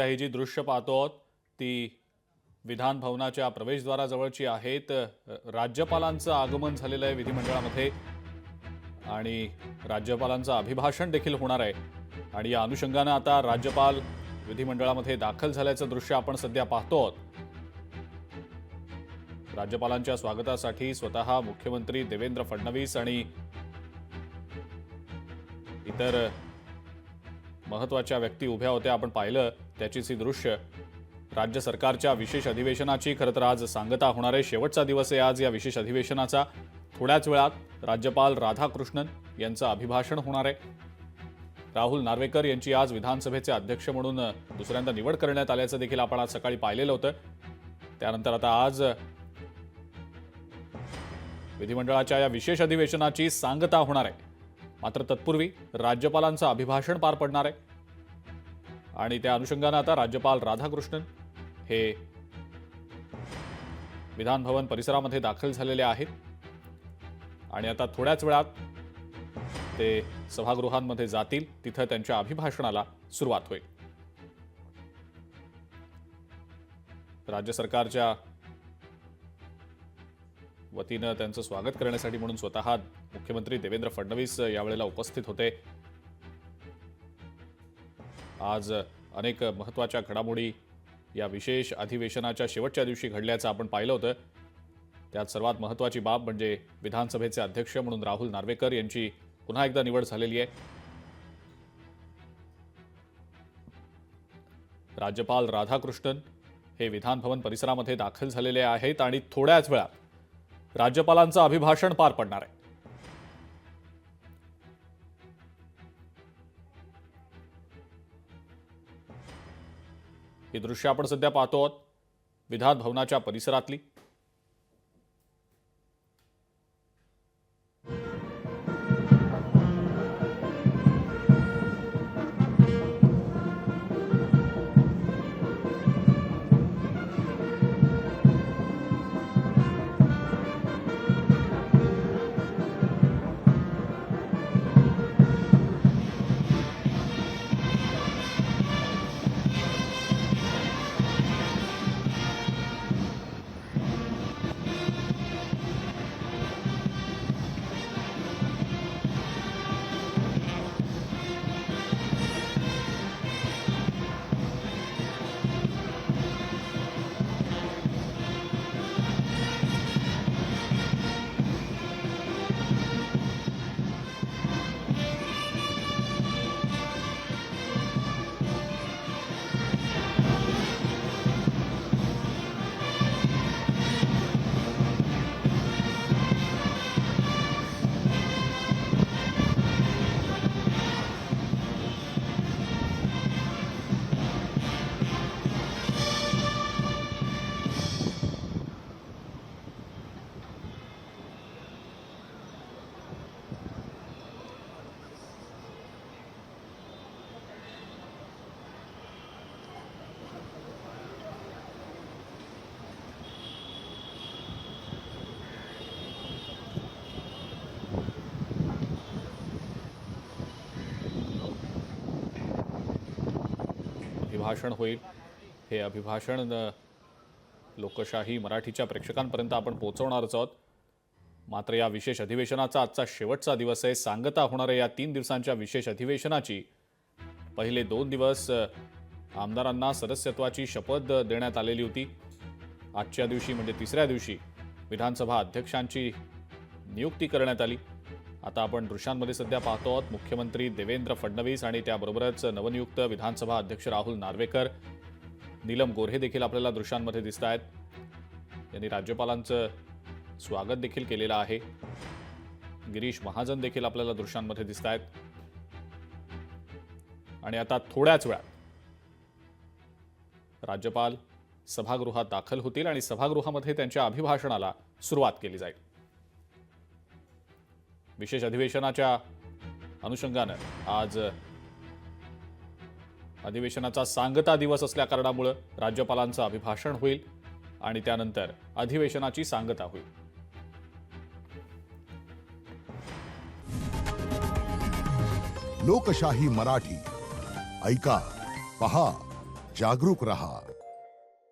ही जी दृश्य पाहतो आहोत ती विधान भवनाच्या प्रवेशद्वाराजवळची आहेत। राज्यपालांचं आगमन झालेलं आहे विधिमंडळामध्ये आणि राज्यपालांचं अभिभाषण देखील होणार आहे आणि या अनुषंगाने आता राज्यपाल विधिमंडळामध्ये दाखल झाल्याचं दृश्य आपण सध्या पाहतो आहोत। राज्यपालांच्या स्वागतासाठी स्वतः मुख्यमंत्री देवेंद्र फडणवीस आणि इतर महत्त्वाच्या व्यक्ती उभ्या होत्या। आपण पाहिलं त्याचीच ही दृश्य राज्य सरकारच्या विशेष अधिवेशनाची खरं तर आज सांगता होणार आहे। शेवटचा दिवस आहे आज या विशेष अधिवेशनाचा। थोड्याच वेळात राज्यपाल राधाकृष्णन यांचं अभिभाषण होणार आहे। राहुल नार्वेकर यांची आज विधानसभेचे अध्यक्ष म्हणून दुसऱ्यांदा निवड करण्यात आल्याचं देखील आपण आज सकाळी पाहिलेलं होतं। त्यानंतर आता आज विधिमंडळाच्या या विशेष अधिवेशनाची सांगता होणार आहे। मात्र तत्पूर्वी राज्यपालांचं अभिभाषण पार पडणार आहे आणि त्या अनुषंगाने आता राज्यपाल राधाकृष्णन हे विधान भवन परिसरामध्ये दाखल झालेले आहेत आणि आता थोड्याच वेळात ते सभागृहांमध्ये जातील। तिथे त्यांच्या अभिभाषणाला सुरुवात होईल। राज्य सरकारच्या वतीने त्यांचं स्वागत करण्यासाठी म्हणून स्वतः मुख्यमंत्री देवेंद्र फडणवीस यावेळेला उपस्थित होते। आज अनेक महत्त्वाच्या घडामोडी या विशेष अधिवेशनाच्या शेवटच्या दिवशी घडल्याचं आपण पाहिलं होतं। त्यात सर्वात महत्त्वाची बाब म्हणजे विधानसभेचे अध्यक्ष म्हणून राहुल नार्वेकर यांची पुन्हा एकदा निवड झालेली आहे। राज्यपाल राधाकृष्णन हे विधान भवन परिसरामध्ये दाखल झालेले आहेत आणि थोड्याच वेळात राज्यपालांचं अभिभाषण पार पडणार आहे। ही दृश्य आपण सध्या पाहतो आहोत विधान भवनाच्या परिसरातली। अभिभाषण होईल। हे अभिभाषण लोकशाही मराठीच्या प्रेक्षकांपर्यंत आपण पोहोचवणारच आहोत। मात्र या विशेष अधिवेशनाचा आजचा शेवटचा दिवस आहे। सांगता होणार आहे या 3 दिवसांच्या विशेष अधिवेशनाची। पहिले 2 दिवस आमदारांना सदस्यत्वाची शपथ देण्यात आलेली होती। आजच्या दिवशी म्हणजे तिसऱ्या दिवशी विधानसभा अध्यक्षांची नियुक्ती करण्यात आली। आता आपण दृश्यांमध्ये सध्या पाहतो आहोत मुख्यमंत्री देवेंद्र फडणवीस आणि त्याबरोबरच नवनियुक्त विधानसभा अध्यक्ष राहुल नार्वेकर, नीलम गोऱ्हे देखील आपल्याला दृश्यांमध्ये दिसत आहेत। यांनी राज्यपालांचं स्वागत देखील केलेलं आहे। गिरीश महाजन देखील आपल्याला दृश्यांमध्ये दिसत आहेत आणि आता थोड्याच वेळात राज्यपाल सभागृहात दाखल होतील आणि सभागृहामध्ये त्यांच्या अभिभाषणाला सुरुवात केली जाईल। विशेष अधिवेशनाच्या अनुषंगाने आज अधिवेशनाचा सांगता दिवस असल्या कारणामुळे राज्यपालांचं अभिभाषण होईल आणि त्यानंतर अधिवेशनाची सांगता होईल। लोकशाही मराठी ऐका, पहा, जागरूक रहा.